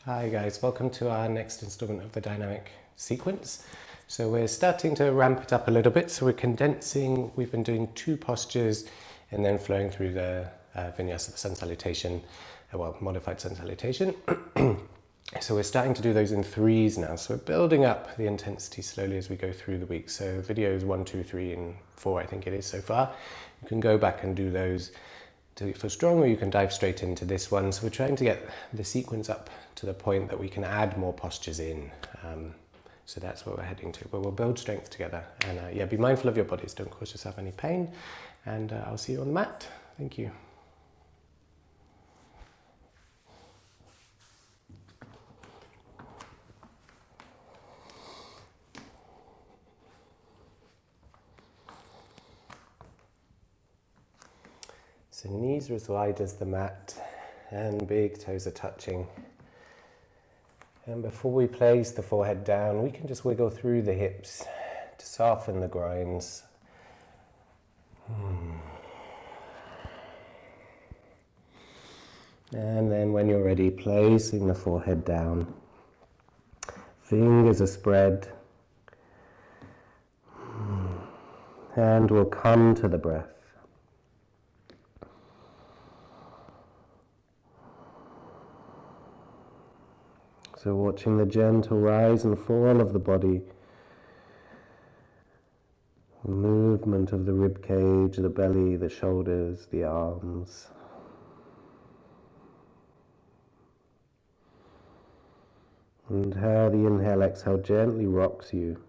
Hi guys, welcome to our next installment of the dynamic sequence. So we're starting to ramp it up a little bit, so we're condensing. We've been doing 2 postures and then flowing through the vinyasa, the sun salutation, modified sun salutation. So we're starting to do those in 3s now, so we're building up the intensity slowly as we go through the week. So videos 1, 2, 3 and 4 I think it is so far. You can go back and do those to feel strong, or you can dive straight into this one. So we're trying to get the sequence up to the point that we can add more postures in. So that's what we're heading to, but we'll build strength together. And yeah, be mindful of your bodies, don't cause yourself any pain. And I'll see you on the mat. Thank you. So knees are as wide as the mat and big toes are touching. And before we place the forehead down, we can just wiggle through the hips to soften the groins. And then when you're ready, placing the forehead down. Fingers are spread. And we'll come to the breath. So watching the gentle rise and fall of the body, movement of the rib cage, the belly, the shoulders, the arms. And how the inhale, exhale gently rocks you.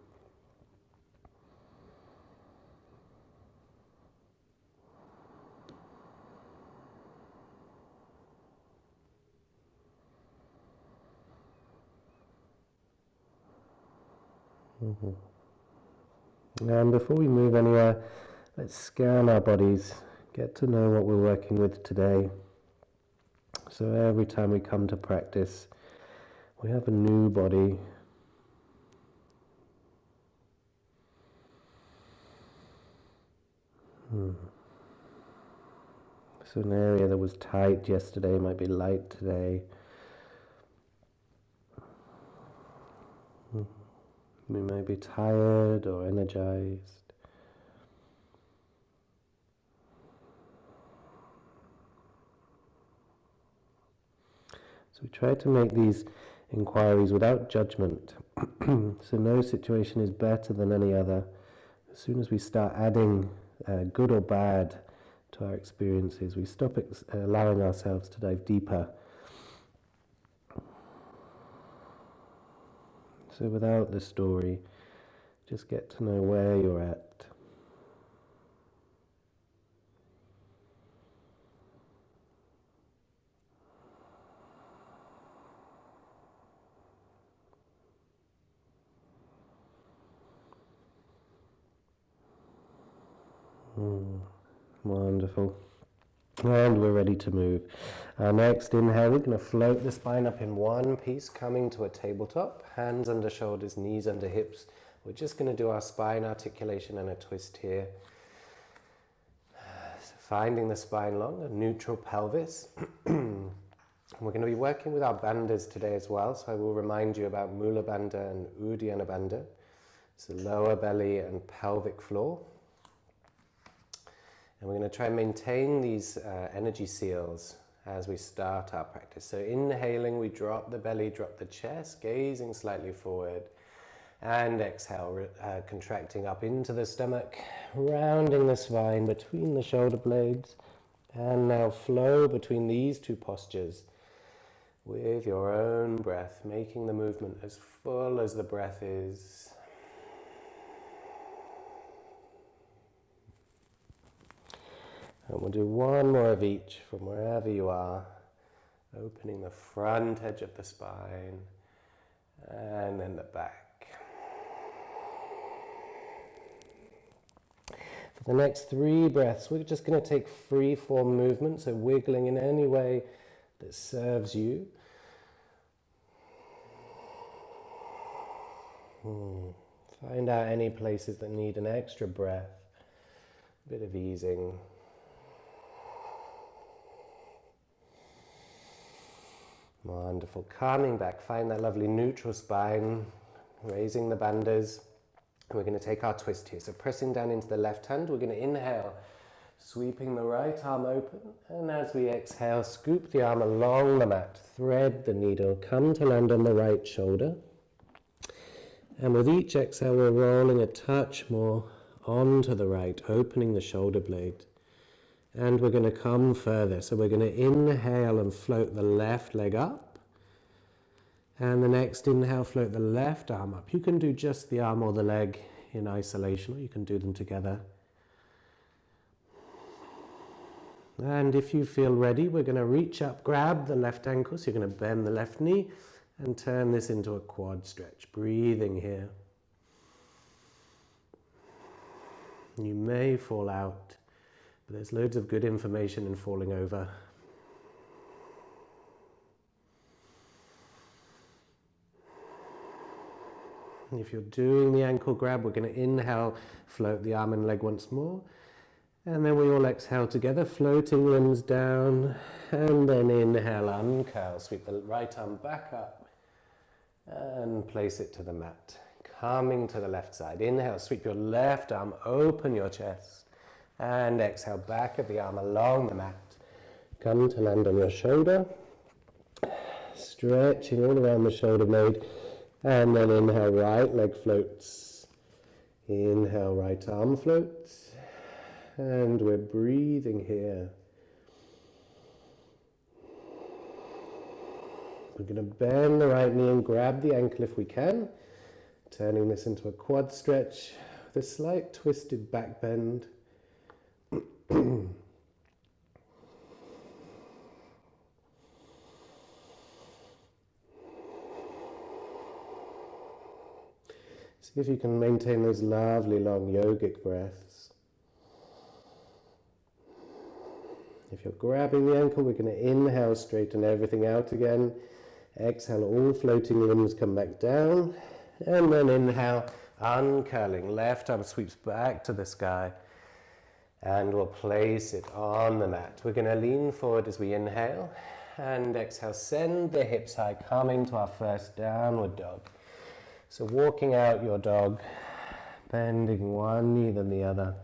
And before we move anywhere, let's scan our bodies, get to know what we're working with today. So every time we come to practice, we have a new body. So an area that was tight yesterday might be light today. We may be tired or energized. So we try to make these inquiries without judgment. So no situation is better than any other. As soon as we start adding good or bad to our experiences, we stop allowing ourselves to dive deeper. So without the story, just get to know where you're at. Wonderful. And we're ready to move. Our next inhale, we're going to float the spine up in one piece, coming to a tabletop, hands under shoulders, knees under hips. We're just going to do our spine articulation and a twist here. So finding the spine long, a neutral pelvis. We're going to be working with our bandhas today as well, so I will remind you about Mula Bandha and Uddiyana Bandha. So lower belly and pelvic floor. And we're going to try and maintain these energy seals as we start our practice. So inhaling, we drop the belly, drop the chest, gazing slightly forward. And exhale, contracting up into the stomach, rounding the spine between the shoulder blades. And now flow between these 2 postures with your own breath, making the movement as full as the breath is. And we'll do one more of each from wherever you are, opening the front edge of the spine and then the back. For the next 3 breaths, we're just going to take free form movement, so wiggling in any way that serves you. Find out any places that need an extra breath, a bit of easing. Wonderful. Calming back. Find that lovely neutral spine. Raising the bandhas. And we're going to take our twist here. So pressing down into the left hand, we're going to inhale, sweeping the right arm open. And as we exhale, scoop the arm along the mat. Thread the needle. Come to land on the right shoulder. And with each exhale, we're rolling a touch more onto the right, opening the shoulder blade. And we're going to come further. So we're going to inhale and float the left leg up. And the next inhale, float the left arm up. You can do just the arm or the leg in isolation, or you can do them together. And if you feel ready, we're going to reach up, grab the left ankle. So you're going to bend the left knee and turn this into a quad stretch. Breathing here. You may fall out, but there's loads of good information in falling over. If you're doing the ankle grab, we're going to inhale, float the arm and leg once more. And then we all exhale together, floating limbs down. And then inhale, uncurl. Sweep the right arm back up and place it to the mat. Coming to the left side. Inhale, sweep your left arm, open your chest. And exhale, back of the arm along the mat. Come to land on your shoulder. Stretching all around the shoulder blade. And then inhale, right leg floats. Inhale, right arm floats. And we're breathing here. We're going to bend the right knee and grab the ankle if we can. Turning this into a quad stretch with a slight twisted back bend. See if you can maintain those lovely long yogic breaths. If you're grabbing the ankle, we're going to inhale, straighten everything out again. Exhale, all floating limbs come back down. And then inhale, uncurling. Left arm sweeps back to the sky. And we'll place it on the mat. We're going to lean forward as we inhale. And exhale, send the hips high, coming to our first downward dog. So walking out your dog, bending one knee than the other.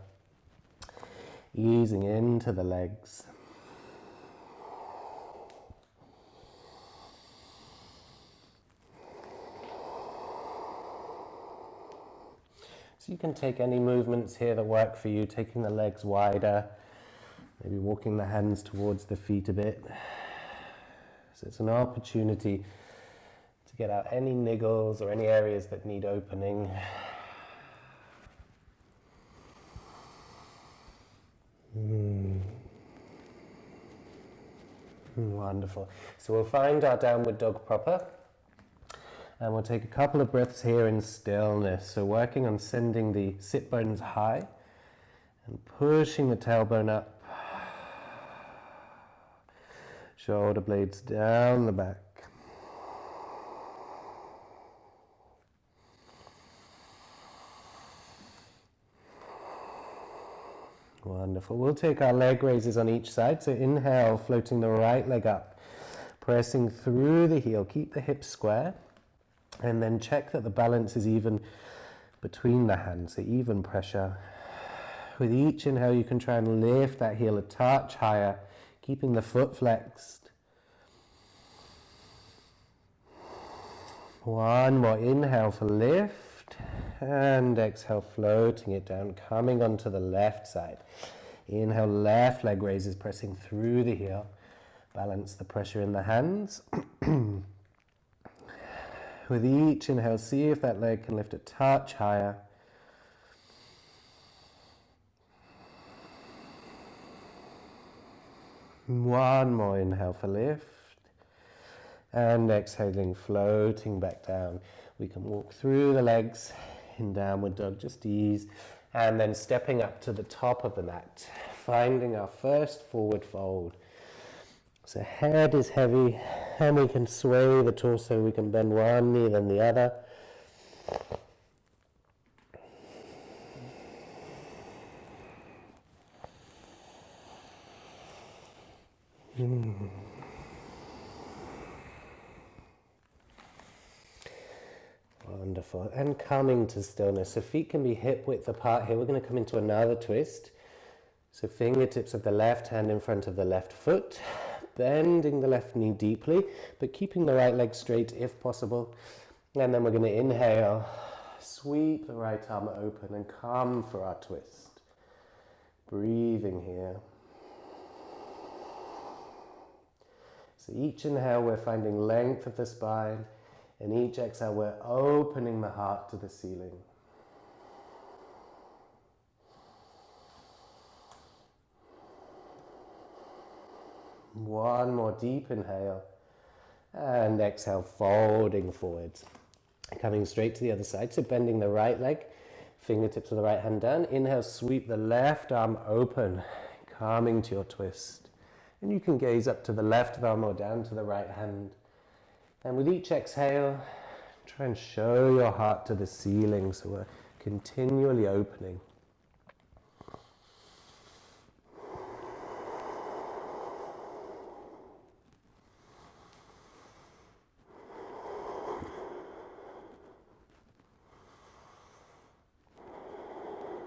Easing into the legs. So you can take any movements here that work for you, taking the legs wider, maybe walking the hands towards the feet a bit. So it's an opportunity to get out any niggles or any areas that need opening. Wonderful. So we'll find our downward dog proper. And we'll take a couple of breaths here in stillness. So working on sending the sit bones high and pushing the tailbone up. Shoulder blades down the back. Wonderful. We'll take our leg raises on each side. So inhale, floating the right leg up, pressing through the heel. Keep the hips square. And then check that the balance is even between the hands, so even pressure. With each inhale, you can try and lift that heel a touch higher, keeping the foot flexed. One more inhale for lift, and exhale, floating it down, coming onto the left side. Inhale, left leg raises, pressing through the heel. Balance the pressure in the hands. With each inhale, see if that leg can lift a touch higher. One more inhale for lift. And exhaling, floating back down. We can walk through the legs in downward dog, just ease. And then stepping up to the top of the mat, finding our first forward fold. So head is heavy, and we can sway the torso. We can bend one knee then the other. Wonderful. And coming to stillness. So feet can be hip width apart here. We're going to come into another twist. So fingertips of the left hand in front of the left foot. Bending the left knee deeply, but keeping the right leg straight if possible. And then we're going to inhale, sweep the right arm open and come for our twist. Breathing here. So each inhale we're finding length of the spine, and each exhale we're opening the heart to the ceiling. One more deep inhale, and exhale, folding forwards. Coming straight to the other side, so bending the right leg, fingertips of the right hand down. Inhale, sweep the left arm open, coming to your twist. And you can gaze up to the left thumb or down to the right hand. And with each exhale, try and show your heart to the ceiling, so we're continually opening.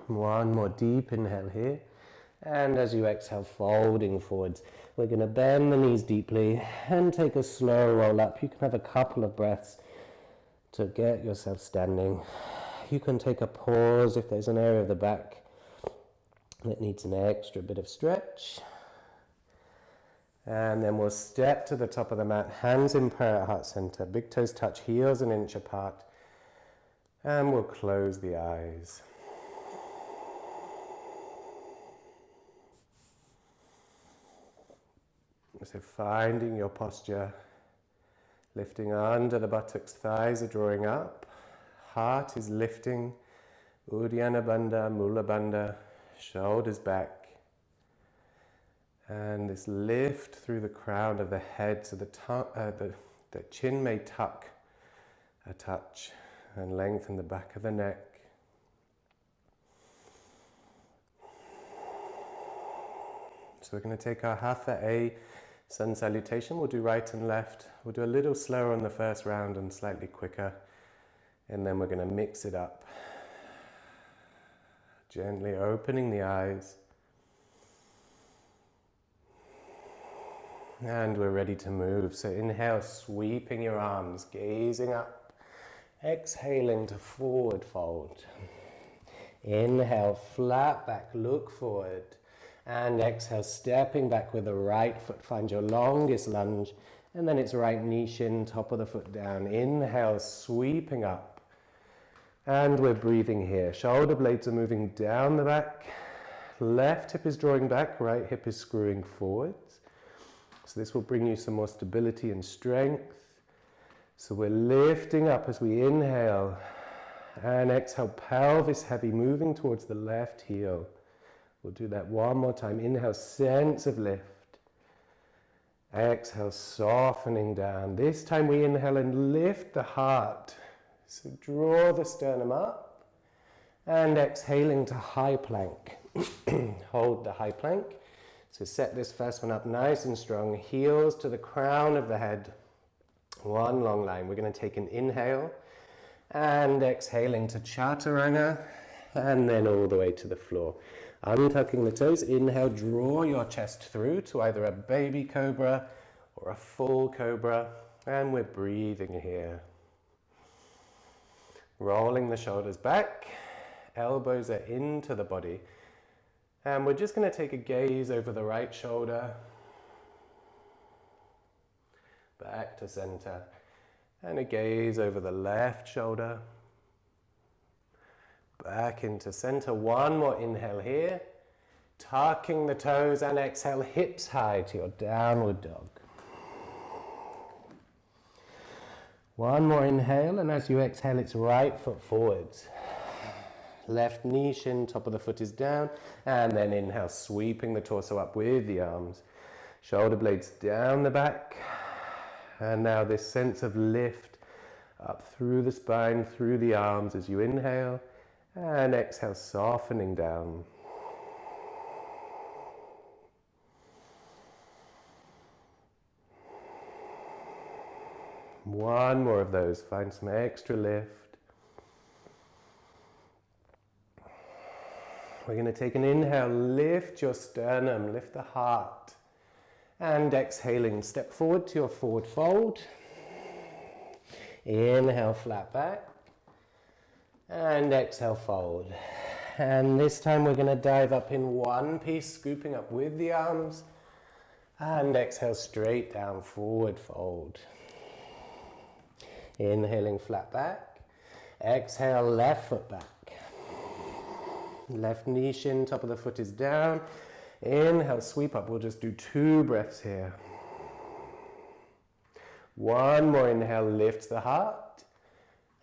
One more deep inhale here. And as you exhale, folding forwards, we're going to bend the knees deeply and take a slow roll up. You can have a couple of breaths to get yourself standing. You can take a pause if there's an area of the back that needs an extra bit of stretch. And then we'll step to the top of the mat, hands in prayer at heart center, big toes touch, heels an inch apart. And we'll close the eyes. So finding your posture, lifting under the buttocks, thighs are drawing up, heart is lifting, Uddiyana Bandha, Mula Bandha, shoulders back, and this lift through the crown of the head, so the chin may tuck a touch and lengthen the back of the neck. So we're going to take our Hatha A sun salutation. We'll do right and left. We'll do a little slower on the first round and slightly quicker. And then we're going to mix it up. Gently opening the eyes. And we're ready to move. So inhale, sweeping your arms, gazing up. Exhaling to forward fold. Inhale, flat back, look forward. And exhale, stepping back with the right foot, find your longest lunge, and then it's right knee shin, top of the foot down. Inhale, sweeping up. And we're breathing here. Shoulder blades are moving down the back. Left hip is drawing back, right hip is screwing forwards. So this will bring you some more stability and strength. So we're lifting up as we inhale. And exhale, pelvis heavy, moving towards the left heel. We'll do that one more time. Inhale, sense of lift. Exhale, softening down. This time we inhale and lift the heart. So draw the sternum up. And exhaling to high plank. Hold the high plank. So set this first one up nice and strong. Heels to the crown of the head. One long line. We're going to take an inhale. And exhaling to Chaturanga. And then all the way to the floor. Untucking the toes, inhale, draw your chest through to either a baby cobra or a full cobra, and we're breathing here. Rolling the shoulders back, elbows are into the body, and we're just going to take a gaze over the right shoulder, back to center, and a gaze over the left shoulder, back into center. One more inhale here. Tucking the toes and exhale, hips high to your downward dog. One more inhale, and as you exhale, it's right foot forwards. Left knee shin, top of the foot is down. And then inhale, sweeping the torso up with the arms. Shoulder blades down the back. And now this sense of lift up through the spine, through the arms as you inhale. And exhale, softening down. One more of those. Find some extra lift. We're going to take an inhale, lift your sternum, lift the heart. And exhaling, step forward to your forward fold. Inhale, flat back. And exhale, fold. And this time we're going to dive up in one piece, scooping up with the arms. And exhale, straight down, forward fold. Inhaling, flat back. Exhale, left foot back. Left knee, shin, top of the foot is down. Inhale, sweep up. We'll just do 2 breaths here. One more inhale, lift the heart.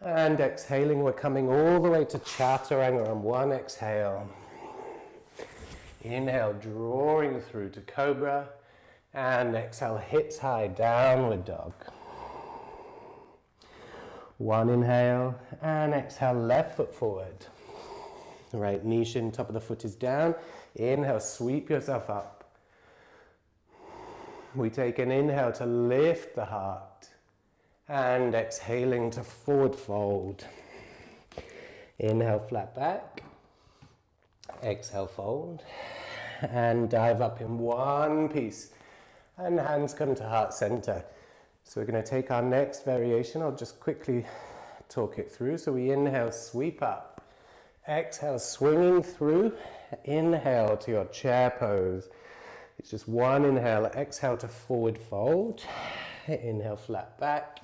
And exhaling, we're coming all the way to Chaturanga on one exhale. Inhale, drawing through to Cobra. And exhale, hips high, downward dog. One inhale, and exhale, left foot forward. Right knee, shin, top of the foot is down. Inhale, sweep yourself up. We take an inhale to lift the heart. And exhaling to forward fold. Inhale, flat back. Exhale, fold. And dive up in one piece. And hands come to heart center. So we're going to take our next variation. I'll just quickly talk it through. So we inhale, sweep up. Exhale, swinging through. Inhale to your chair pose. It's just one inhale. Exhale to forward fold. Inhale, flat back.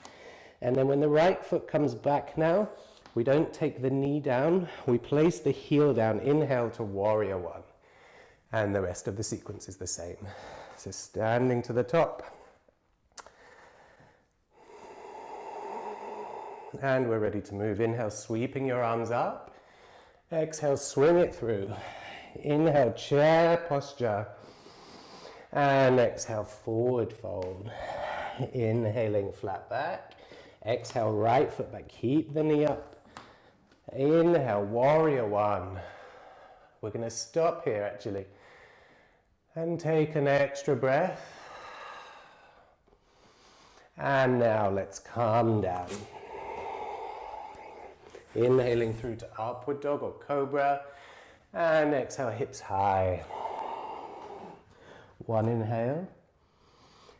And then when the right foot comes back now, we don't take the knee down. We place the heel down. Inhale to warrior one. And the rest of the sequence is the same. So standing to the top. And we're ready to move. Inhale, sweeping your arms up. Exhale, swing it through. Inhale, chair posture. And exhale, forward fold. Inhaling, flat back. Exhale, right foot back. Keep the knee up. Inhale, warrior one. We're going to stop here actually. And take an extra breath. And now let's calm down. Inhaling through to upward dog or cobra. And exhale, hips high. One inhale.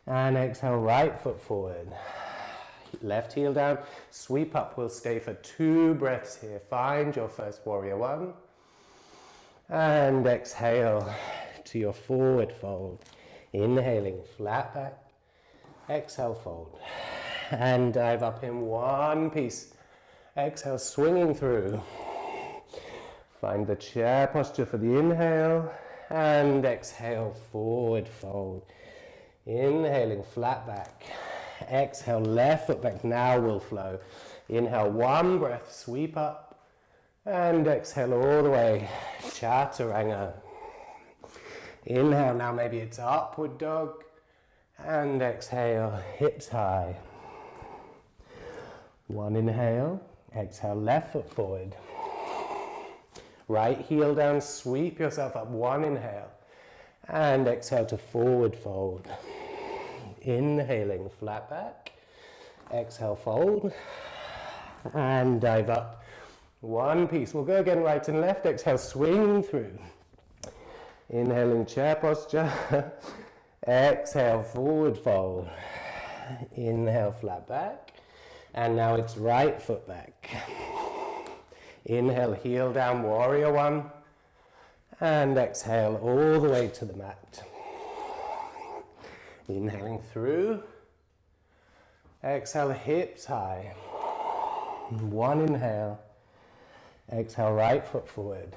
And exhale, right foot forward. Left heel down. Sweep up. We'll stay for 2 breaths here. Find your first warrior one. And exhale to your forward fold. Inhaling, flat back. Exhale, fold. And dive up in one piece. Exhale, swinging through. Find the chair posture for the inhale. And exhale, forward fold. Inhaling, flat back. Exhale, left foot back. Now we'll flow. Inhale, one breath, sweep up. And exhale all the way. Chaturanga. Inhale, now maybe it's upward dog. And exhale, hips high. One inhale. Exhale, left foot forward. Right heel down, sweep yourself up. One inhale. And exhale to forward fold. Inhaling, flat back. Exhale, fold. And dive up. One piece. We'll go again, right and left. Exhale, swing through. Inhaling, chair posture. Exhale, forward fold. Inhale, flat back. And now it's right foot back. Inhale, heel down, warrior one. And exhale all the way to the mat. Inhaling through. Exhale, hips high. One inhale. Exhale, right foot forward.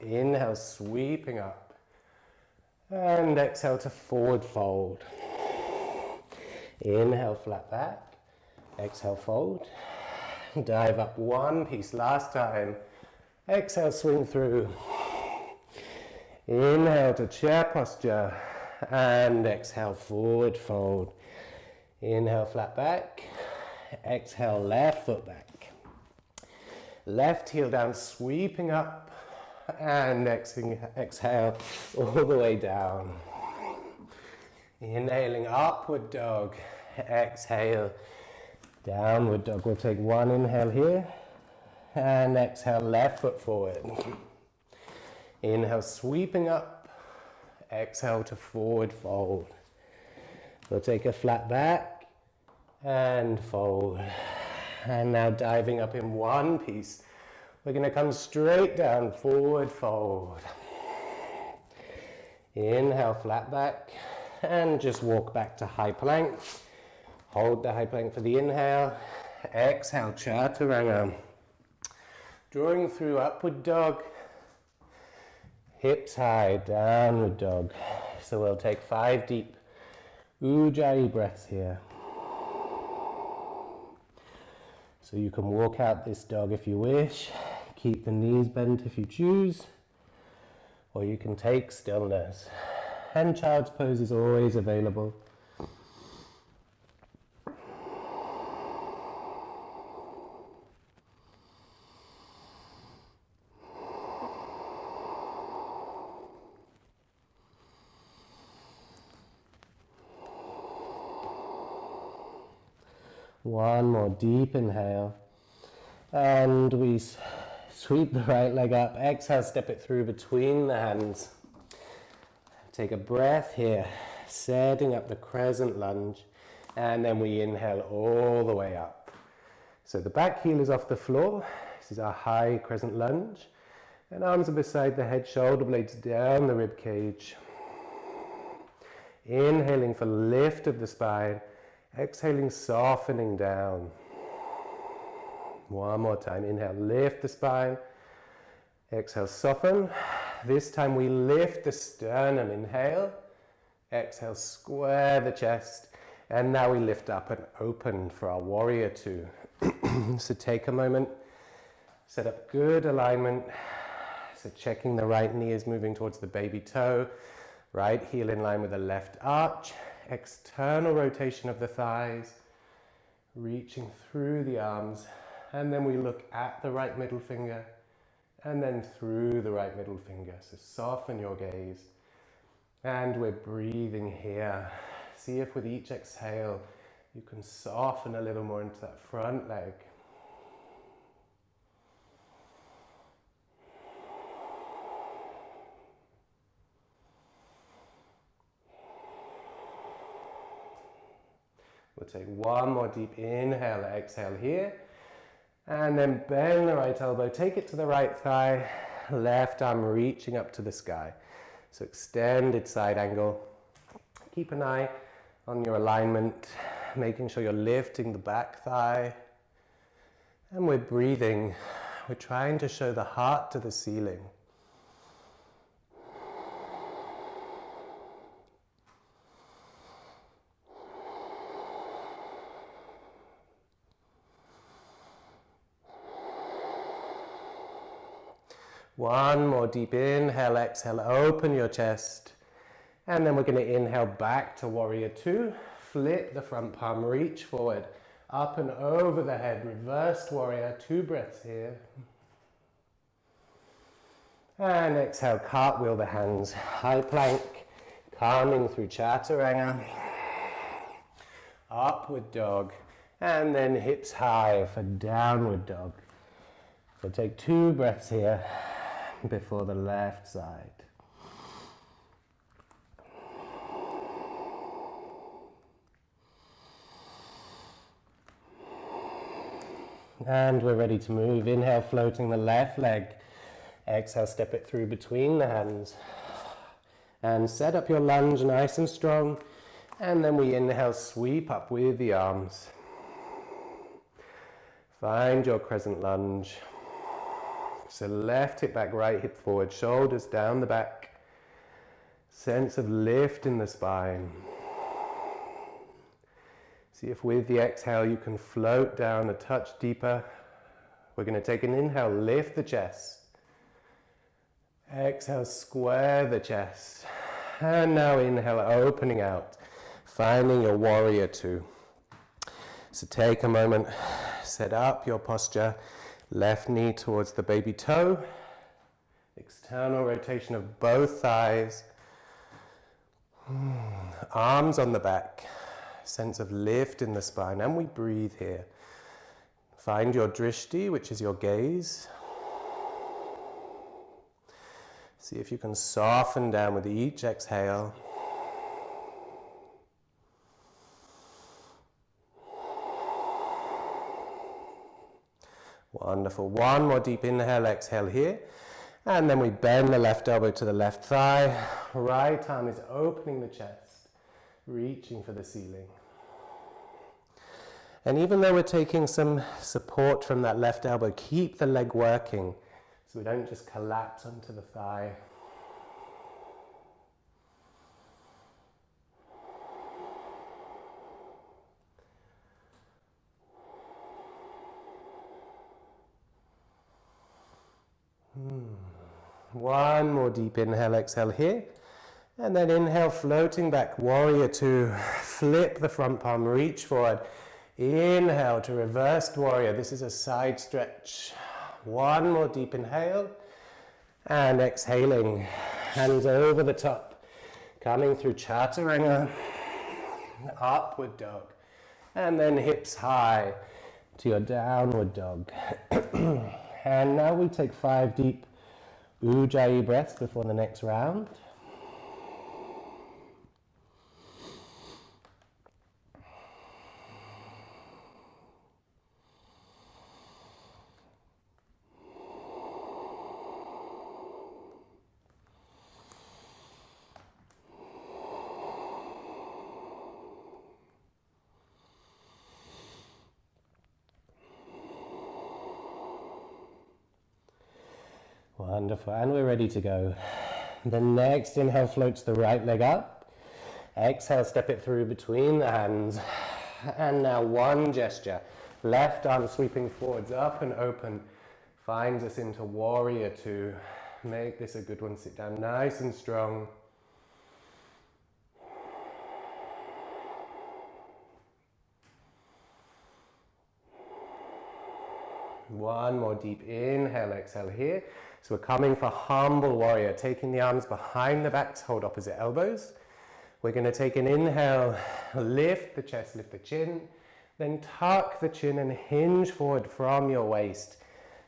Inhale, sweeping up. And exhale to forward fold. Inhale, flat back. Exhale, fold. Dive up one piece. Last time. Exhale, swing through. Inhale to chair posture. And exhale, forward fold. Inhale, flat back. Exhale, left foot back. Left heel down, sweeping up. And exhale all the way down. Inhaling, upward dog. Exhale, downward dog. We'll take one inhale here. And exhale, left foot forward. Inhale, sweeping up. Exhale to forward fold. We'll take a flat back and fold. And now diving up in one piece. We're going to come straight down, forward fold. Inhale, flat back, and just walk back to high plank. Hold the high plank for the inhale. Exhale, Chaturanga. Drawing through upward dog. Hips high, downward dog. So we'll take 5 deep Ujjayi breaths here. So you can walk out this dog if you wish. Keep the knees bent if you choose. Or you can take stillness. And child's pose is always available. One more deep inhale. And we sweep the right leg up. Exhale, step it through between the hands. Take a breath here, setting up the Crescent Lunge. And then we inhale all the way up. So the back heel is off the floor. This is our high Crescent Lunge. And arms are beside the head, shoulder blades down the rib cage. Inhaling for lift of the spine. Exhaling, softening down. One more time. Inhale, lift the spine. Exhale, soften. This time we lift the sternum. Inhale. Exhale, square the chest. And now we lift up and open for our warrior two. So take a moment. Set up good alignment. So checking the right knee is moving towards the baby toe. Right heel in line with the left arch. External rotation of the thighs. Reaching through the arms. And then we look at the right middle finger and then through the right middle finger. So soften your gaze. And we're breathing here. See if with each exhale you can soften a little more into that front leg. We'll take one more deep inhale, exhale here. And then bend the right elbow, take it to the right thigh, left arm reaching up to the sky. So extended side angle. Keep an eye on your alignment, making sure you're lifting the back thigh. And we're breathing. We're trying to show the heart to the ceiling. One more deep inhale, exhale, open your chest. And then we're going to inhale back to warrior two. Flip the front palm, reach forward, up and over the head, reversed warrior, 2 breaths here. And exhale, cartwheel the hands, high plank, calming through Chaturanga. Upward dog, and then hips high for downward dog. So take 2 breaths here before the left side. And we're ready to move. Inhale, floating the left leg. Exhale, step it through between the hands. And set up your lunge nice and strong. And then we inhale, sweep up with the arms. Find your Crescent Lunge. So left hip back, right hip forward, shoulders down the back. Sense of lift in the spine. See if with the exhale you can float down a touch deeper. We're going to take an inhale, lift the chest. Exhale, square the chest. And now inhale, opening out, finding your warrior two. So take a moment, set up your posture. Left knee towards the baby toe. External rotation of both thighs. Arms on the back. Sense of lift in the spine. And we breathe here. Find your drishti, which is your gaze. See if you can soften down with each exhale. Wonderful. One more deep inhale, exhale here. And then we bend the left elbow to the left thigh. Right arm is opening the chest, reaching for the ceiling. And even though we're taking some support from that left elbow, keep the leg working so we don't just collapse onto the thigh. One more deep inhale, exhale here. And then inhale, floating back, warrior two. Flip the front palm, reach forward. Inhale to reversed warrior. This is a side stretch. One more deep inhale. And exhaling, hands over the top. Coming through Chaturanga, upward dog. And then hips high to your downward dog. And now we take 5 deep Ujjayi breaths before the next round. Wonderful, and we're ready to go. The next inhale floats the right leg up. Exhale, step it through between the hands. And now one gesture. Left arm sweeping forwards, up and open. Finds us into warrior two. Make this a good one. Sit down nice and strong. One more deep inhale, exhale here. So we're coming for humble warrior, taking the arms behind the back to hold opposite elbows. We're going to take an inhale, lift the chest, lift the chin, then tuck the chin and hinge forward from your waist.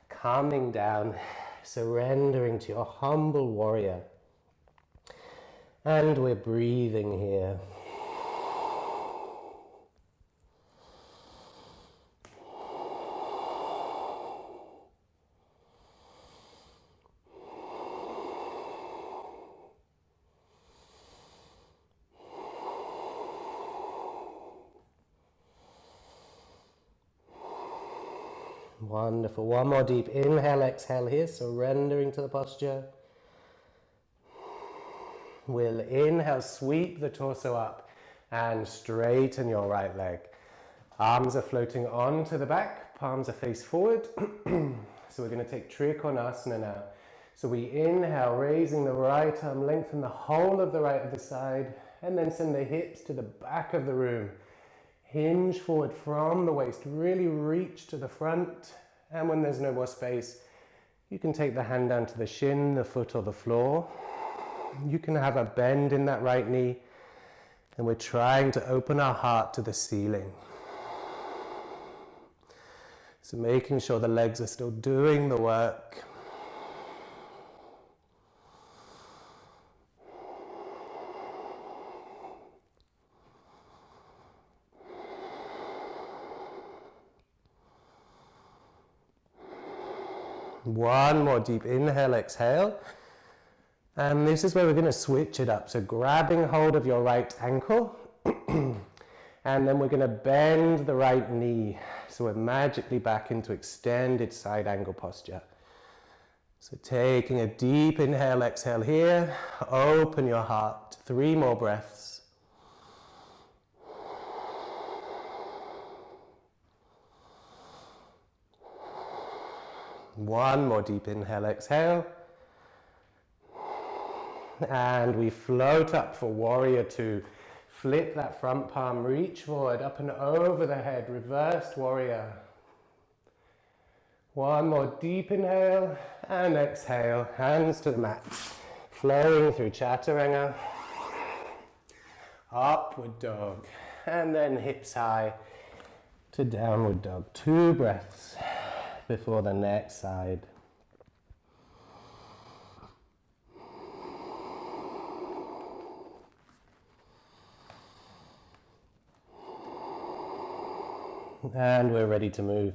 Coming down, surrendering to your humble warrior. And we're breathing here. Wonderful. One more deep inhale, exhale here, surrendering to the posture. We'll inhale, sweep the torso up and straighten your right leg. Arms are floating onto the back, palms are face forward. So we're going to take Trikonasana now. So we inhale, raising the right arm, lengthen the whole of the right of the side, and then send the hips to the back of the room. Hinge forward from the waist, really reach to the front, and when there's no more space, you can take the hand down to the shin, the foot or the floor. You can have a bend in that right knee, and we're trying to open our heart to the ceiling. So making sure the legs are still doing the work. One more deep inhale, exhale. And this is where we're going to switch it up. So grabbing hold of your right ankle. And then we're going to bend the right knee. So we're magically back into extended side angle posture. So taking a deep inhale, exhale here. Open your heart. 3 more breaths. One more deep inhale, exhale. And we float up for warrior two. Flip that front palm, reach forward, up and over the head, reversed warrior. One more deep inhale and exhale, hands to the mat. Flowing through Chaturanga. Upward dog. And then hips high to downward dog. 2 breaths before the next side. And we're ready to move.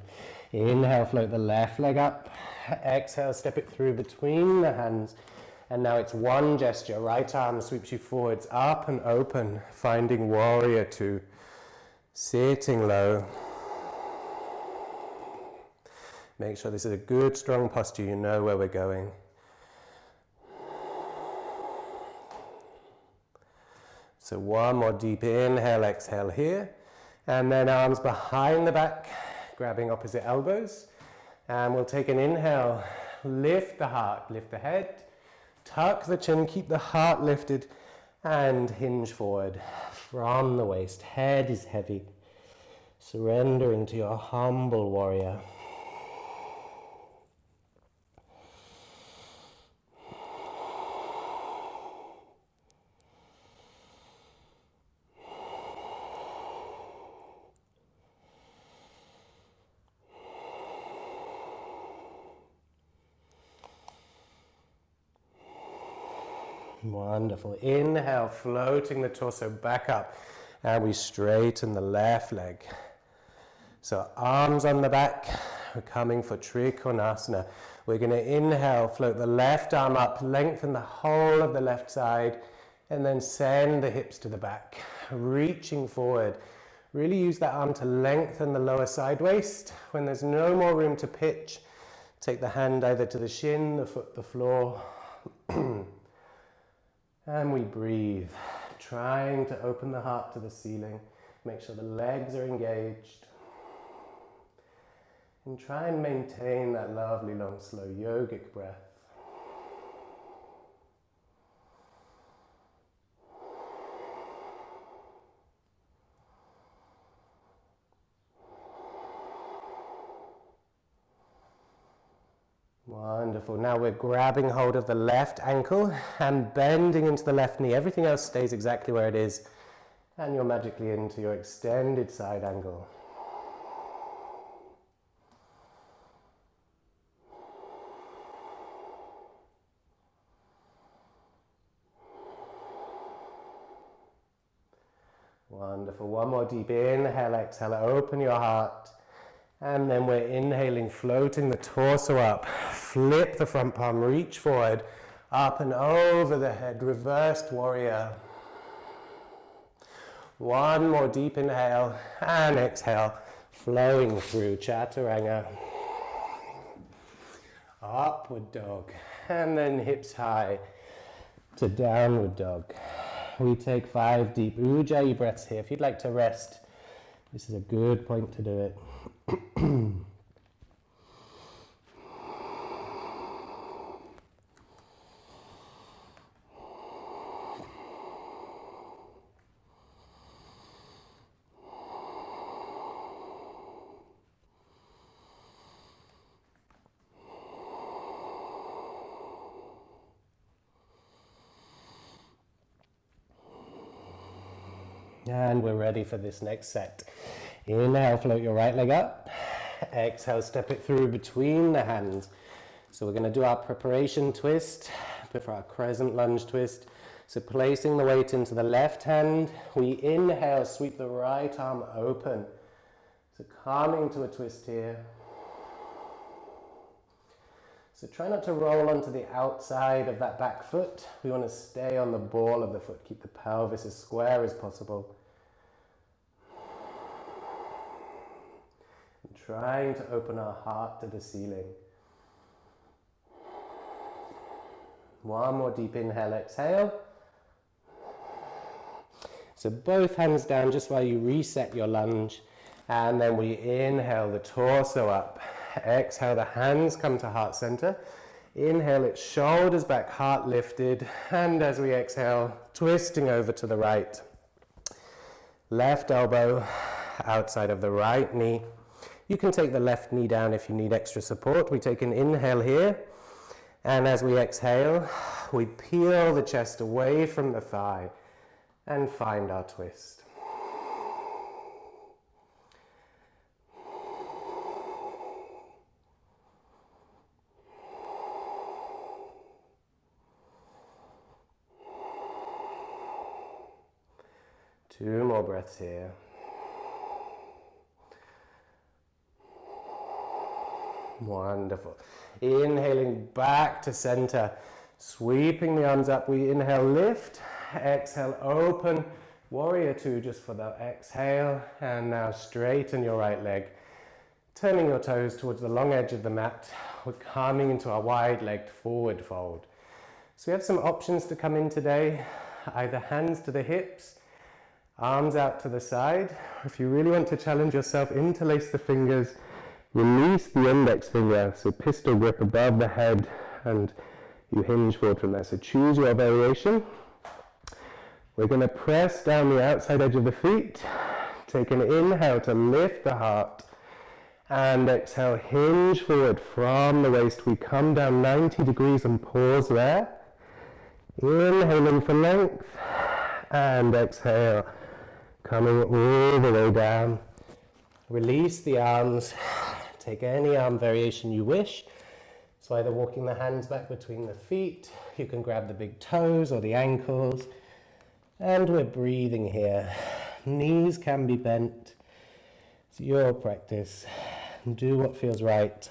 Inhale, float the left leg up. Exhale, step it through between the hands. And now it's one gesture. Right arm sweeps you forwards, up and open, finding warrior two. Sitting low. Make sure this is a good, strong posture. You know where we're going. So one more deep inhale, exhale here. And then arms behind the back, grabbing opposite elbows. And we'll take an inhale, lift the heart, lift the head, tuck the chin, keep the heart lifted, and hinge forward from the waist. Head is heavy. Surrendering to your humble warrior. Wonderful. Inhale, floating the torso back up, and we straighten the left leg. So arms on the back, we're coming for Trikonasana. We're going to inhale, float the left arm up, lengthen the whole of the left side, and then send the hips to the back, reaching forward. Really use that arm to lengthen the lower side waist. When there's no more room to pitch, take the hand either to the shin, the foot, the floor. And we breathe, trying to open the heart to the ceiling. Make sure the legs are engaged. And try and maintain that lovely, long, slow yogic breath. Wonderful. Now we're grabbing hold of the left ankle and bending into the left knee. Everything else stays exactly where it is. And you're magically into your extended side angle. Wonderful. One more deep inhale, exhale, open your heart. And then we're inhaling, floating the torso up. Flip the front palm, reach forward, up and over the head, reversed warrior. One more deep inhale and exhale, flowing through Chaturanga. Upward dog, and then hips high to downward dog. We take 5 deep Ujjayi breaths here. If you'd like to rest, this is a good point to do it. And we're ready for this next set. Inhale, float your right leg up. Exhale, step it through between the hands. So we're going to do our preparation twist before our Crescent Lunge twist. So placing the weight into the left hand, we inhale, sweep the right arm open. So coming to a twist here. So try not to roll onto the outside of that back foot. We want to stay on the ball of the foot. Keep the pelvis as square as possible. And trying to open our heart to the ceiling. One more deep inhale, exhale. So both hands down just while you reset your lunge. And then we inhale the torso up. Exhale, the hands come to heart center. Inhale it, shoulders back, heart lifted. And as we exhale, twisting over to the right. Left elbow outside of the right knee. You can take the left knee down if you need extra support. We take an inhale here. And as we exhale, we peel the chest away from the thigh and find our twist. Two more breaths here. Wonderful. Inhaling back to center, sweeping the arms up. We inhale, lift, exhale, open. Warrior two just for the exhale, and now straighten your right leg. Turning your toes towards the long edge of the mat. We're coming into our wide-legged forward fold. So we have some options to come in today. Either hands to the hips, arms out to the side. Or if you really want to challenge yourself, interlace the fingers, release the index finger, so pistol grip above the head, and you hinge forward from there. So choose your variation. We're going to press down the outside edge of the feet. Take an inhale to lift the heart. And exhale, hinge forward from the waist. We come down 90 degrees and pause there. Inhaling for length. And exhale, coming all the way down. Release the arms. Take any arm variation you wish. So either walking the hands back between the feet. You can grab the big toes or the ankles. And we're breathing here. Knees can be bent. It's your practice. Do what feels right.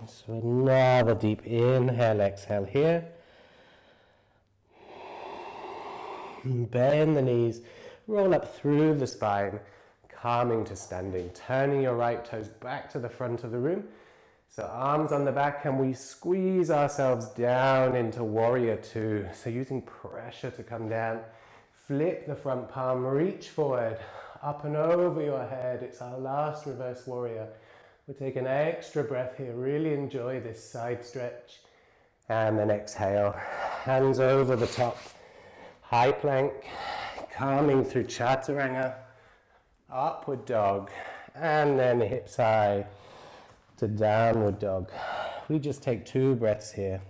So another deep inhale, exhale here. Bend the knees, roll up through the spine, coming to standing, turning your right toes back to the front of the room. So arms on the back, and we squeeze ourselves down into warrior two. So using pressure to come down, flip the front palm, reach forward, up and over your head. It's our last reverse warrior. We'll take an extra breath here, really enjoy this side stretch. And then exhale, hands over the top. High plank, coming through Chaturanga, upward dog, and then hips high to downward dog. We just take 2 breaths here.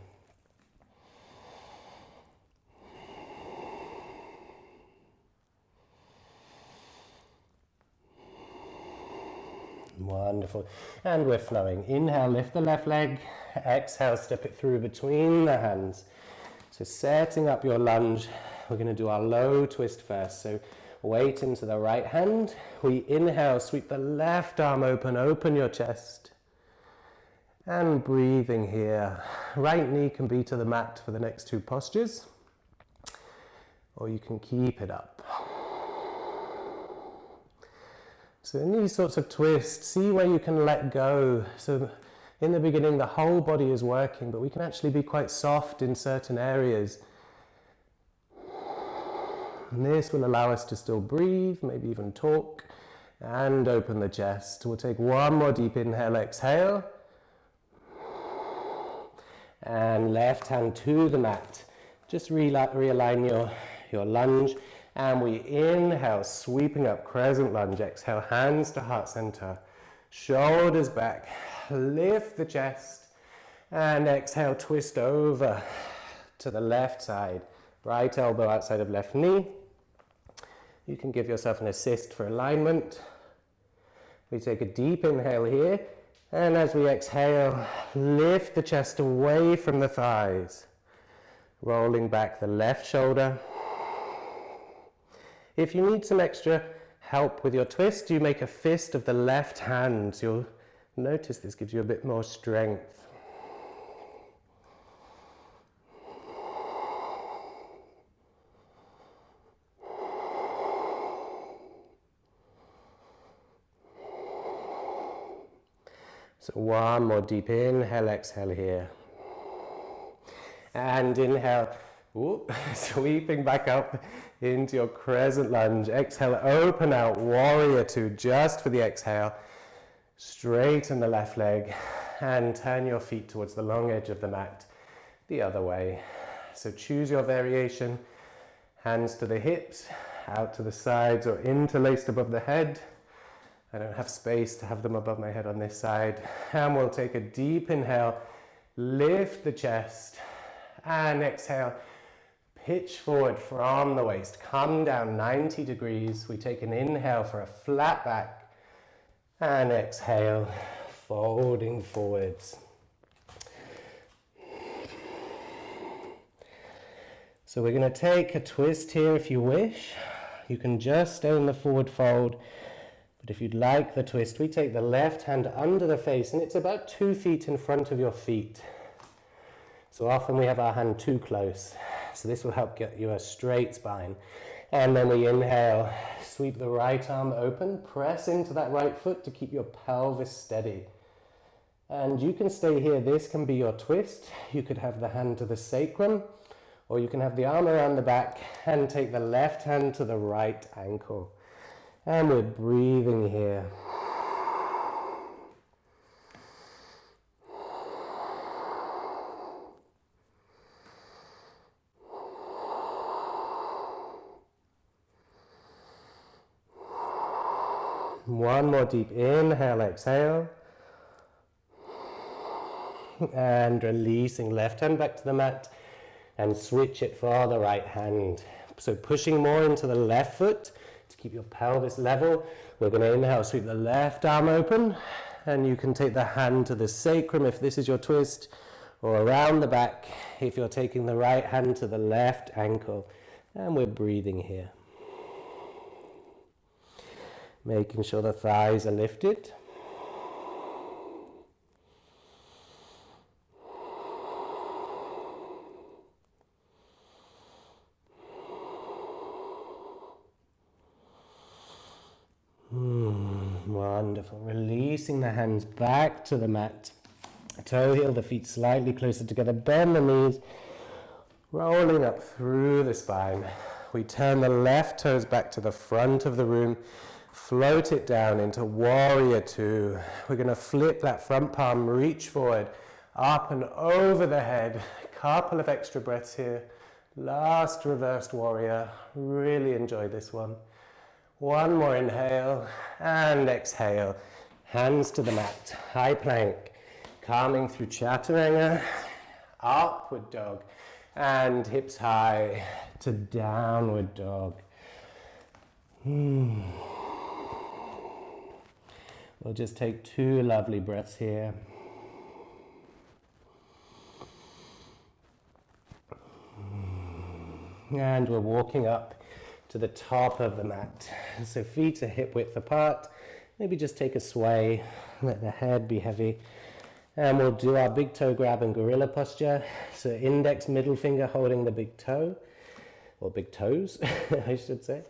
Wonderful. And we're flowing. Inhale, lift the left leg. Exhale, step it through between the hands. So setting up your lunge. We're going to do our low twist first. So weight into the right hand. We inhale, sweep the left arm open, open your chest. And breathing here. Right knee can be to the mat for the next 2 postures. Or you can keep it up. So in these sorts of twists, see where you can let go. So in the beginning, the whole body is working, but we can actually be quite soft in certain areas. And this will allow us to still breathe, maybe even talk, and open the chest. We'll take 1 more deep inhale, exhale. And left hand to the mat. Just realign your lunge. And we inhale, sweeping up, crescent lunge. Exhale, hands to heart center. Shoulders back. Lift the chest. And exhale, twist over to the left side. Right elbow outside of left knee. You can give yourself an assist for alignment. We take a deep inhale here. And as we exhale, lift the chest away from the thighs. Rolling back the left shoulder. If you need some extra help with your twist, you make a fist of the left hand. You'll notice this gives you a bit more strength. So 1 more deep inhale, exhale here. And inhale, sweeping back up into your crescent lunge. Exhale, open out, warrior two, just for the exhale. Straighten the left leg and turn your feet towards the long edge of the mat, the other way. So choose your variation. Hands to the hips, out to the sides or interlaced above the head. I don't have space to have them above my head on this side. And we'll take a deep inhale, lift the chest, and exhale, pitch forward from the waist. Come down 90 degrees. We take an inhale for a flat back, and exhale, folding forwards. So we're going to take a twist here if you wish. You can just stay in the forward fold, but if you'd like the twist, we take the left hand under the face, and it's about 2 feet in front of your feet. So often we have our hand too close, so this will help get you a straight spine. And then we inhale, sweep the right arm open, press into that right foot to keep your pelvis steady. And you can stay here, this can be your twist. You could have the hand to the sacrum, or you can have the arm around the back and take the left hand to the right ankle. And we're breathing here. One more deep inhale, exhale. And releasing, left hand back to the mat and switch it for the right hand. So pushing more into the left foot to keep your pelvis level. We're going to inhale, sweep the left arm open, and you can take the hand to the sacrum if this is your twist, or around the back if you're taking the right hand to the left ankle. And we're breathing here. Making sure the thighs are lifted. Wonderful. Releasing the hands back to the mat. Toe heel the feet slightly closer together. Bend the knees. Rolling up through the spine. We turn the left toes back to the front of the room. Float it down into warrior two. We're going to flip that front palm, reach forward, up and over the head. Couple of extra breaths here. Last reversed warrior. Really enjoy this one. One more inhale and exhale. Hands to the mat, high plank. Calming through Chaturanga, upward dog. And hips high to downward dog. We'll just take 2 lovely breaths here. And we're walking up to the top of the mat. So feet are hip width apart. Maybe just take a sway, let the head be heavy. And we'll do our big toe grab and gorilla posture. So index, middle finger holding the big toe, or big toes, I should say.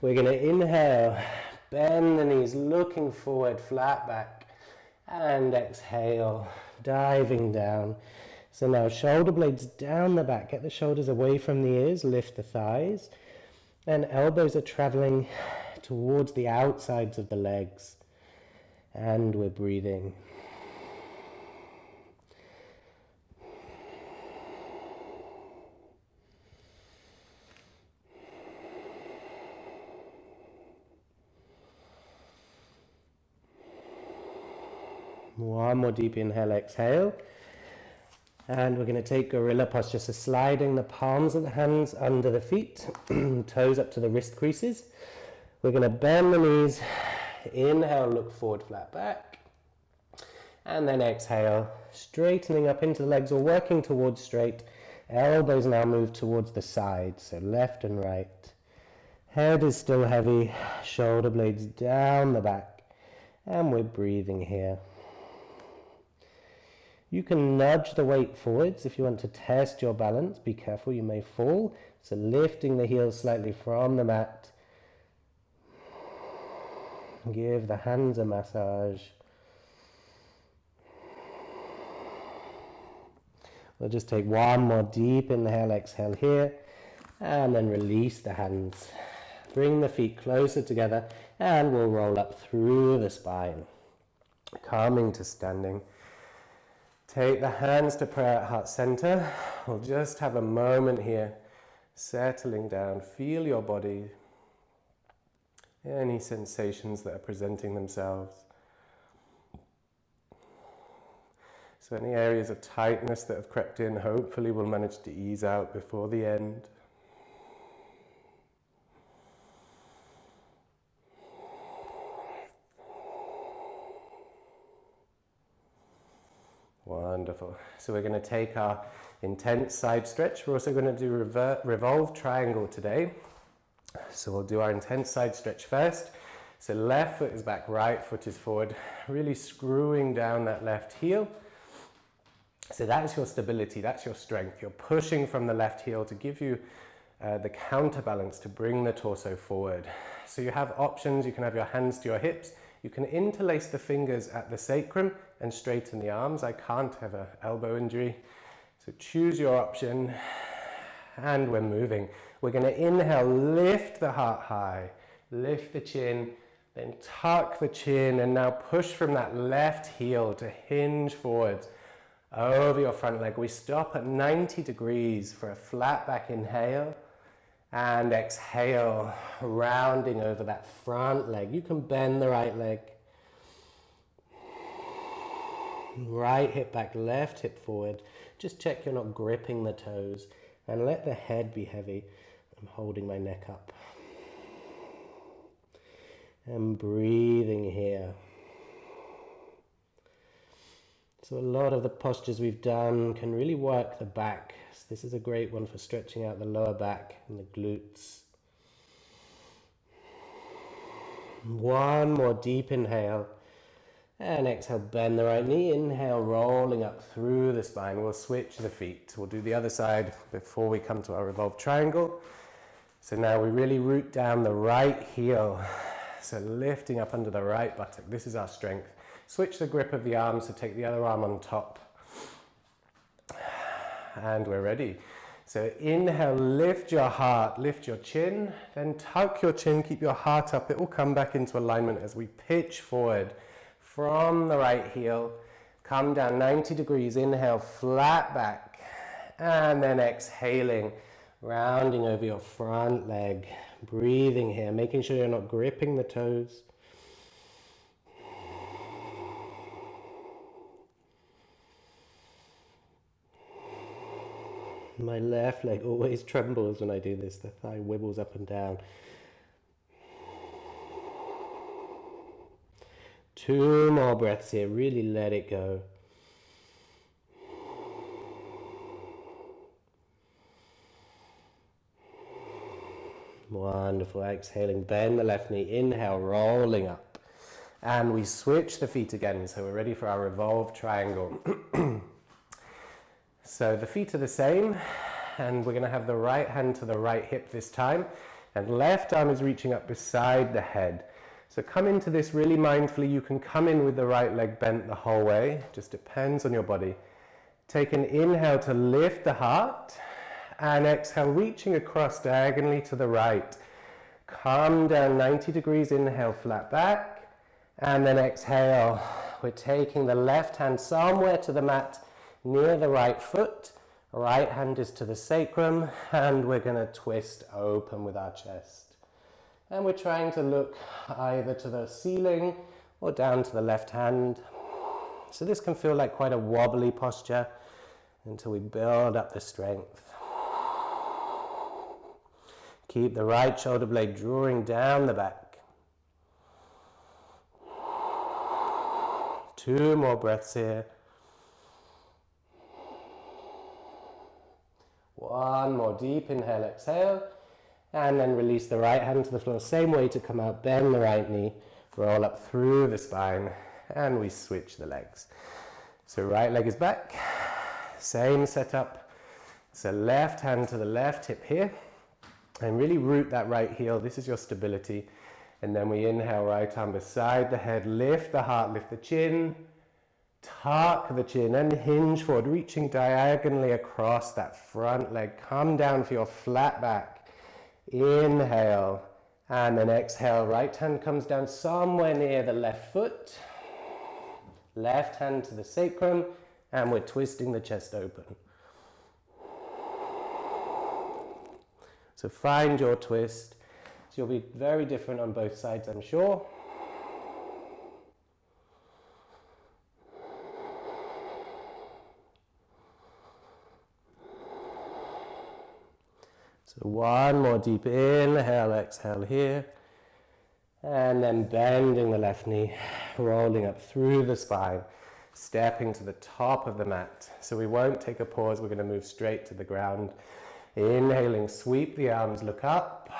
We're going to inhale, bend the knees, looking forward, flat back, and exhale, diving down. So now shoulder blades down the back, get the shoulders away from the ears, lift the thighs, and elbows are traveling towards the outsides of the legs. And we're breathing. One more deep inhale, exhale. And we're going to take gorilla posture, so sliding the palms of the hands under the feet, toes up to the wrist creases. We're going to bend the knees, inhale, look forward, flat back. And then exhale, straightening up into the legs or working towards straight. Elbows now move towards the sides, so left and right. Head is still heavy, shoulder blades down the back. And we're breathing here. You can nudge the weight forwards if you want to test your balance. Be careful, you may fall. So lifting the heels slightly from the mat. Give the hands a massage. We'll just take one more deep inhale, exhale here. And then release the hands. Bring the feet closer together and we'll roll up through the spine. Calming to standing. Take the hands to prayer at heart center. We'll just have a moment here, settling down. Feel your body. Any sensations that are presenting themselves. So any areas of tightness that have crept in, hopefully we'll manage to ease out before the end. Wonderful. So we're going to take our intense side stretch. We're also going to do Revolve Triangle today. So we'll do our intense side stretch first. So left foot is back, right foot is forward, really screwing down that left heel. So that's your stability, that's your strength. You're pushing from the left heel to give you the counterbalance to bring the torso forward. So you have options. You can have your hands to your hips. You can interlace the fingers at the sacrum and straighten the arms. I can't have an elbow injury. So choose your option. And we're moving. We're going to inhale, lift the heart high, lift the chin, then tuck the chin, and now push from that left heel to hinge forwards over your front leg. We stop at 90 degrees for a flat back inhale, and exhale, rounding over that front leg. You can bend the right leg. Right hip back, left hip forward. Just check you're not gripping the toes, and let the head be heavy. I'm holding my neck up. And breathing here. So a lot of the postures we've done can really work the back. So this is a great one for stretching out the lower back and the glutes. One more deep inhale. And exhale, bend the right knee. Inhale, rolling up through the spine. We'll switch the feet. We'll do the other side before we come to our Revolve Triangle. So now we really root down the right heel. So lifting up under the right buttock. This is our strength. Switch the grip of the arm, so take the other arm on top. And we're ready. So inhale, lift your heart, lift your chin, then tuck your chin, keep your heart up. It will come back into alignment as we pitch forward from the right heel. Come down 90 degrees, inhale, flat back. And then exhaling, rounding over your front leg. Breathing here, making sure you're not gripping the toes. My left leg always trembles when I do this. The thigh wibbles up and down. 2 more breaths here. Really let it go. Wonderful. Exhaling, bend the left knee. Inhale, rolling up. And we switch the feet again. So we're ready for our Revolve Triangle. So the feet are the same, and we're going to have the right hand to the right hip this time, and left arm is reaching up beside the head. So come into this really mindfully. You can come in with the right leg bent the whole way, just depends on your body. Take an inhale to lift the heart, and exhale, reaching across diagonally to the right. Come down 90 degrees, inhale, flat back, and then exhale. We're taking the left hand somewhere to the mat, near the right foot. Right hand is to the sacrum, and we're going to twist open with our chest. And we're trying to look either to the ceiling or down to the left hand. So this can feel like quite a wobbly posture until we build up the strength. Keep the right shoulder blade drawing down the back. 2 more breaths here. 1 more deep inhale, exhale, and then release the right hand to the floor. Same way to come out, bend the right knee, roll up through the spine, and we switch the legs. So right leg is back, same setup. So left hand to the left hip here, and really root that right heel. This is your stability. And then we inhale, right arm beside the head, lift the heart, lift the chin, tuck the chin and hinge forward, reaching diagonally across that front leg. Come down for your flat back. Inhale, and then exhale. Right hand comes down somewhere near the left foot. Left hand to the sacrum, and we're twisting the chest open. So find your twist. So you'll be very different on both sides, I'm sure. So 1 more deep inhale, exhale here. And then bending the left knee, rolling up through the spine. stepping to the top of the mat. So we won't take a pause, we're going to move straight to the ground. Inhaling, sweep the arms, look up.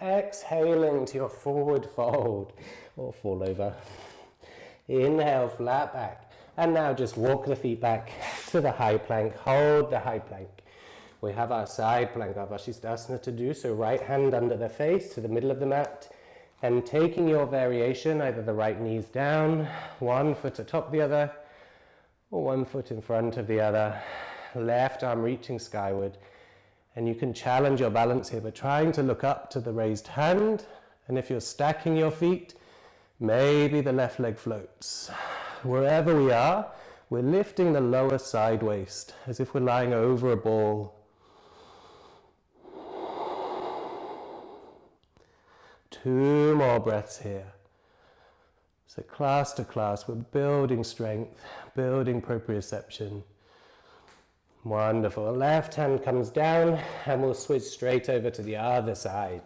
Exhaling to your forward fold or fall over. Inhale, flat back. And now just walk the feet back to the high plank. Hold the high plank. We have our side plank of Vashisthasana to do, so right hand under the face to the middle of the mat. And taking your variation, either the right knee's down, one foot atop the other, or one foot in front of the other. Left arm reaching skyward. And you can challenge your balance here by trying to look up to the raised hand. And if you're stacking your feet, maybe the left leg floats. Wherever we are, we're lifting the lower side waist as if we're lying over a ball. 2 more breaths here. So class to class, we're building strength, building proprioception. Wonderful. Left hand comes down and we'll switch straight over to the other side.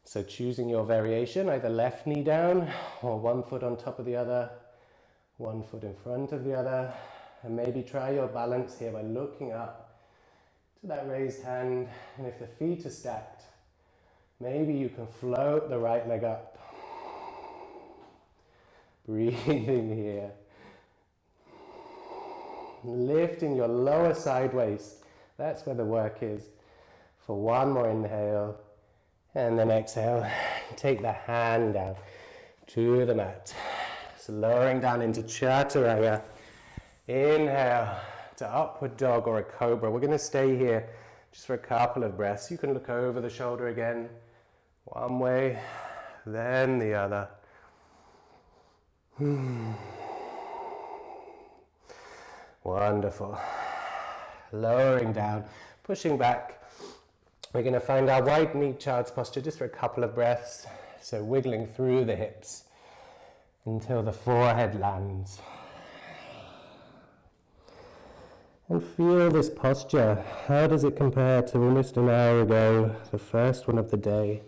So choosing your variation, either left knee down or one foot on top of the other, one foot in front of the other. And maybe try your balance here by looking up to that raised hand. And if the feet are stacked, maybe you can float the right leg up. Breathing here. Lifting your lower side waist. That's where the work is. For one more inhale. And then exhale. Take the hand down to the mat. So lowering down into Chaturanga. Inhale to upward dog or a cobra. We're going to stay here just for a couple of breaths. You can look over the shoulder again. One way, then the other. Wonderful. Lowering down, pushing back. We're going to find our wide knee child's posture just for a couple of breaths. So wiggling through the hips until the forehead lands. And feel this posture. How does it compare to almost an hour ago, the first one of the day?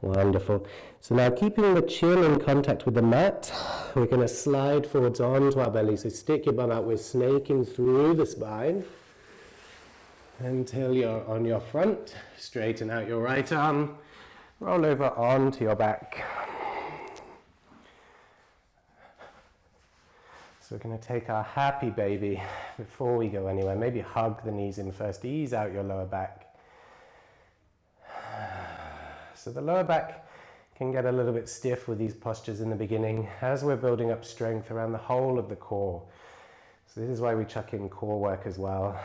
Wonderful. So now keeping the chin in contact with the mat, we're going to slide forwards onto our belly. So stick your bum out. We're snaking through the spine until you're on your front. Straighten out your right arm. Roll over onto your back. So we're going to take our happy baby before we go anywhere. Maybe hug the knees in first. Ease out your lower back. So the lower back can get a little bit stiff with these postures in the beginning as we're building up strength around the whole of the core. So this is why we chuck in core work as well.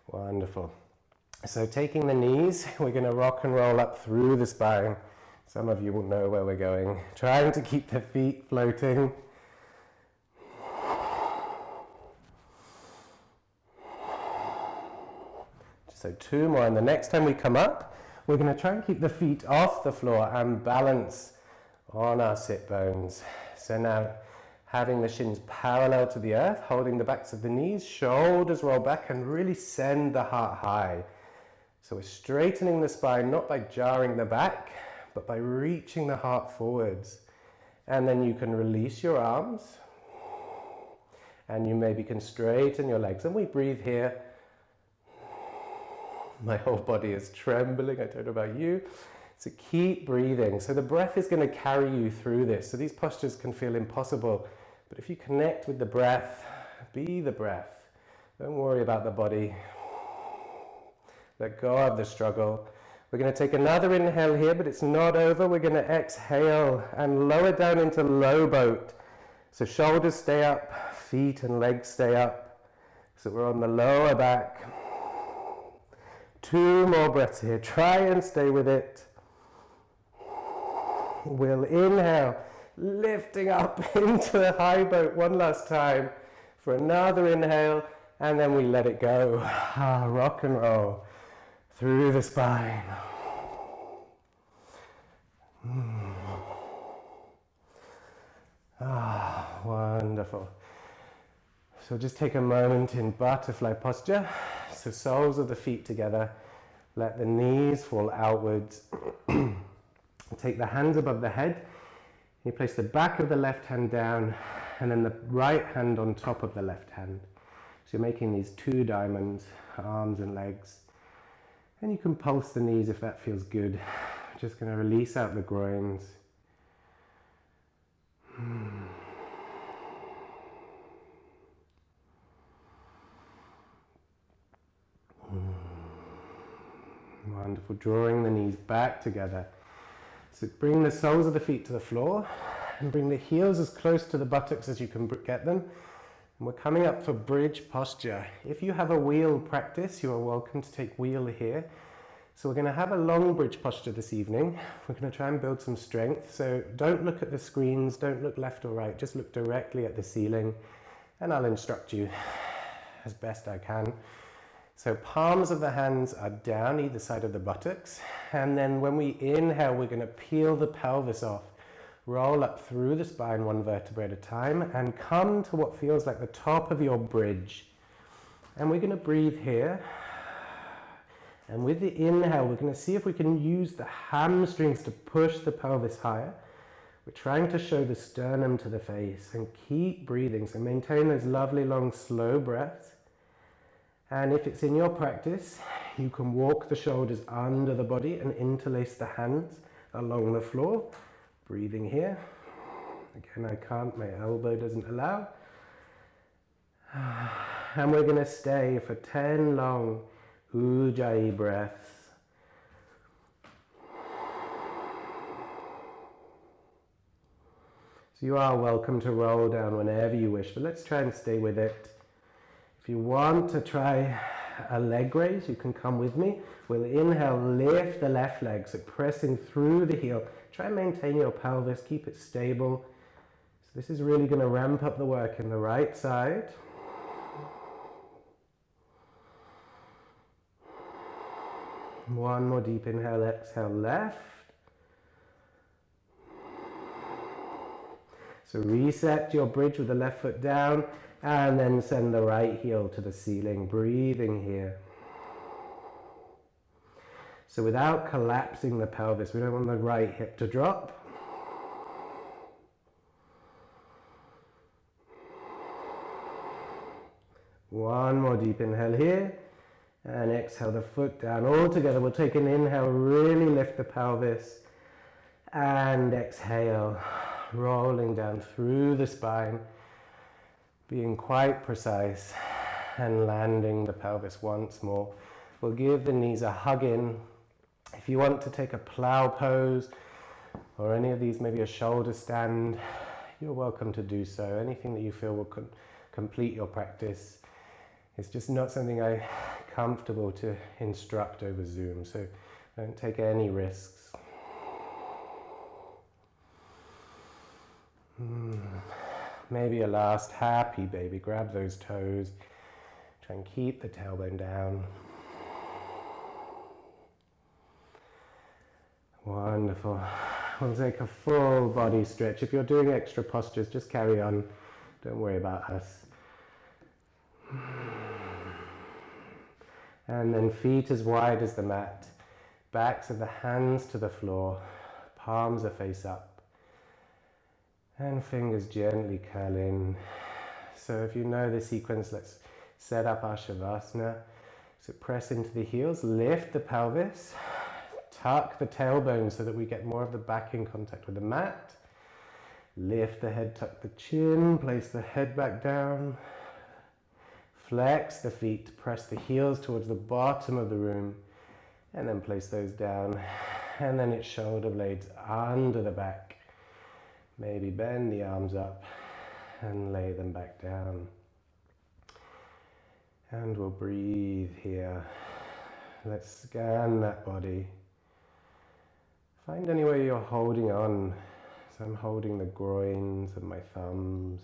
Wonderful. So taking the knees, we're going to rock and roll up through the spine. Some of you will know where we're going. Trying to keep the feet floating. So 2 more, and the next time we come up, we're going to try and keep the feet off the floor and balance on our sit bones. So now, having the shins parallel to the earth, holding the backs of the knees, shoulders roll back, and really send the heart high. So we're straightening the spine, not by jarring the back, but by reaching the heart forwards. And then you can release your arms, and you maybe can straighten your legs. And we breathe here. My whole body is trembling, I don't know about you. So keep breathing. So the breath is going to carry you through this. So these postures can feel impossible, but if you connect with the breath, be the breath. Don't worry about the body. Let go of the struggle. We're going to take another inhale here, but it's not over. We're going to exhale and lower down into low boat. So shoulders stay up, feet and legs stay up. So we're on the lower back. 2 more breaths here. Try and stay with it. We'll inhale, lifting up into the high boat one last time for another inhale, and then we let it go. Rock and roll. through the spine. Ah, wonderful. So just take a moment in butterfly posture. So soles of the feet together. Let the knees fall outwards. Take the hands above the head. You place the back of the left hand down and then the right hand on top of the left hand. So you're making these two diamonds, arms and legs. And you can pulse the knees if that feels good. Just going to release out the groins. Wonderful. Drawing the knees back together. So bring the soles of the feet to the floor and bring the heels as close to the buttocks as you can get them. And we're coming up for bridge posture. If you have a wheel practice, you are welcome to take wheel here. So we're going to have a long bridge posture this evening. We're going to try and build some strength. So don't look at the screens, don't look left or right, just look directly at the ceiling and I'll instruct you as best I can. So palms of the hands are down either side of the buttocks, and then when we inhale we're going to peel the pelvis off, roll up through the spine one vertebra at a time and come to what feels like the top of your bridge. And we're going to breathe here, and with the inhale we're going to see if we can use the hamstrings to push the pelvis higher. We're trying to show the sternum to the face and keep breathing, so maintain those lovely long slow breaths. And if it's in your practice, you can walk the shoulders under the body and interlace the hands along the floor. Breathing here. Again, I can't, my elbow doesn't allow. And we're going to stay for 10 long Ujjayi breaths. So you are welcome to roll down whenever you wish, but let's try and stay with it. If you want to try a leg raise, you can come with me. We'll inhale, lift the left leg, so pressing through the heel. Try and maintain your pelvis, keep it stable. So this is really going to ramp up the work in the right side. One more deep inhale, exhale, left. So reset your bridge with the left foot down. And then send the right heel to the ceiling, breathing here. So without collapsing the pelvis, we don't want the right hip to drop. One more deep inhale here, and exhale the foot down. All together, we'll take an inhale, really lift the pelvis, and exhale, rolling down through the spine. Being quite precise and landing the pelvis once more. We'll give the knees a hug in. If you want to take a plow pose or any of these, maybe a shoulder stand, you're welcome to do so. Anything that you feel will complete your practice. It's just not something I'm comfortable to instruct over Zoom, so don't take any risks. Maybe a last happy baby. Grab those toes. Try and keep the tailbone down. Wonderful. We'll take a full body stretch. If you're doing extra postures, just carry on. Don't worry about us. And then feet as wide as the mat. Backs of the hands to the floor. Palms are face up. And fingers gently curl in. So if you know the sequence, let's set up our Shavasana. So press into the heels, lift the pelvis, tuck the tailbone so that we get more of the back in contact with the mat. Lift the head, tuck the chin, place the head back down. Flex the feet, press the heels towards the bottom of the room, and then place those down. And then it's shoulder blades under the back. Maybe bend the arms up and lay them back down. And we'll breathe here. Let's scan that body. Find anywhere you're holding on. So I'm holding the groins of my thumbs.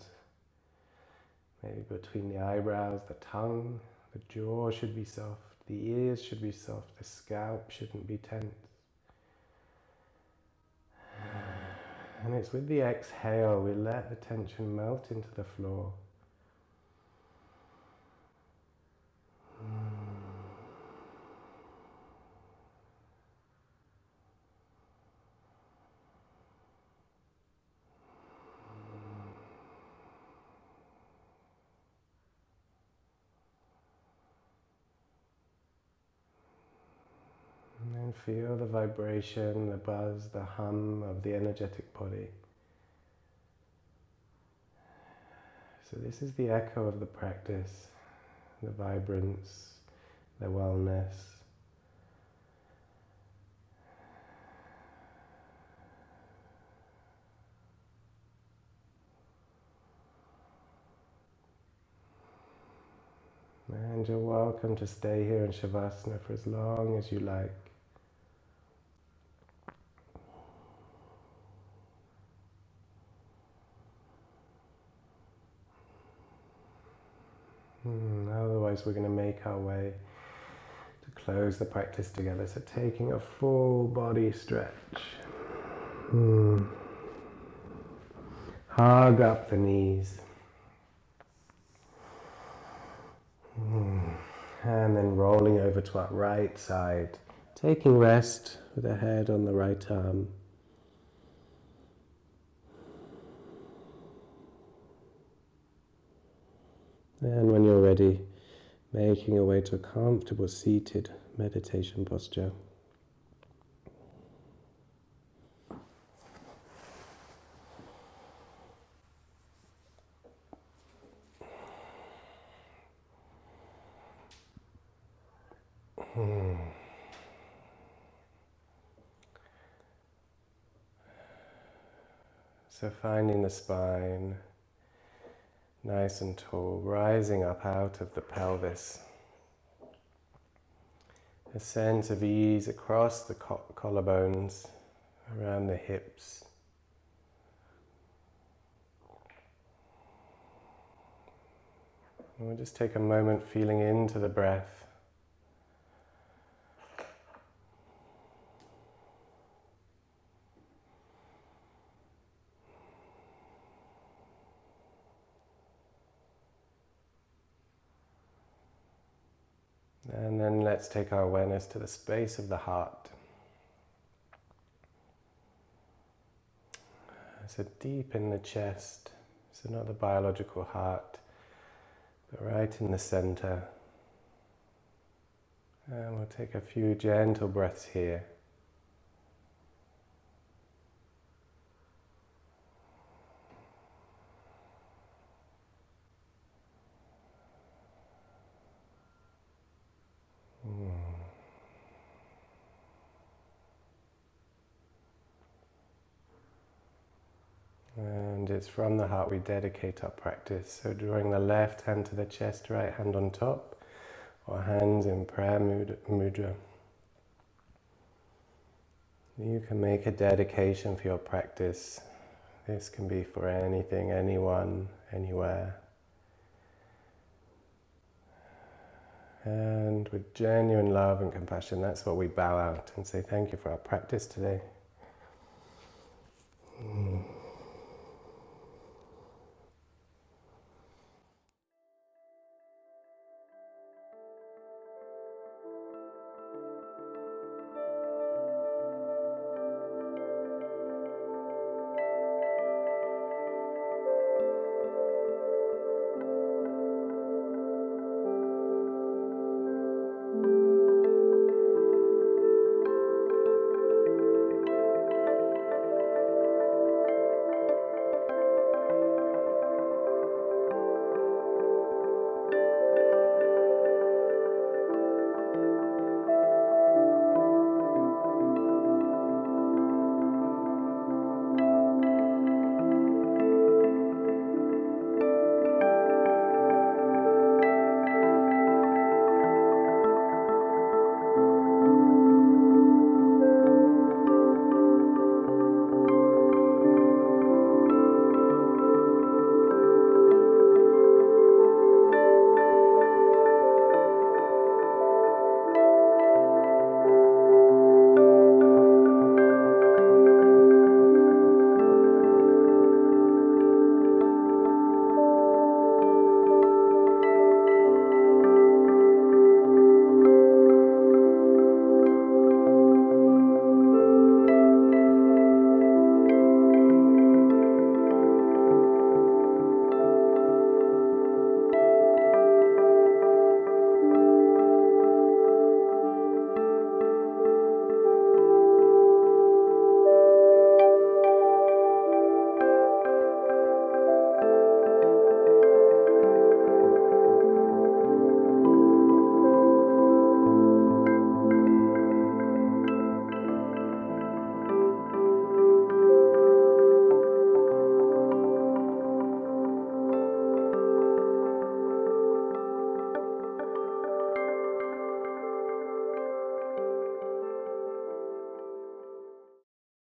Maybe between the eyebrows, the tongue, the jaw should be soft. The ears should be soft, the scalp shouldn't be tense. And it's with the exhale we let the tension melt into the floor. And then feel the vibration, the buzz, the hum of the energetic body. So this is the echo of the practice, the vibrance, the wellness. And you're welcome to stay here in Shavasana for as long as you like. Otherwise we're going to make our way to close the practice together. So taking a full body stretch. Hug up the knees. And then rolling over to our right side. Taking rest with the head on the right arm. And when you're ready, making your way to a comfortable seated meditation posture. So finding the spine nice and tall, rising up out of the pelvis. A sense of ease across the collarbones, around the hips. And we'll just take a moment feeling into the breath. And then let's take our awareness to the space of the heart. So deep in the chest, so not the biological heart, but right in the center. And we'll take a few gentle breaths here. And it's from the heart we dedicate our practice. So drawing the left hand to the chest, right hand on top, or hands in prayer mudra. You can make a dedication for your practice. This can be for anything, anyone, anywhere. And with genuine love and compassion, that's what we bow out and say thank you for our practice today.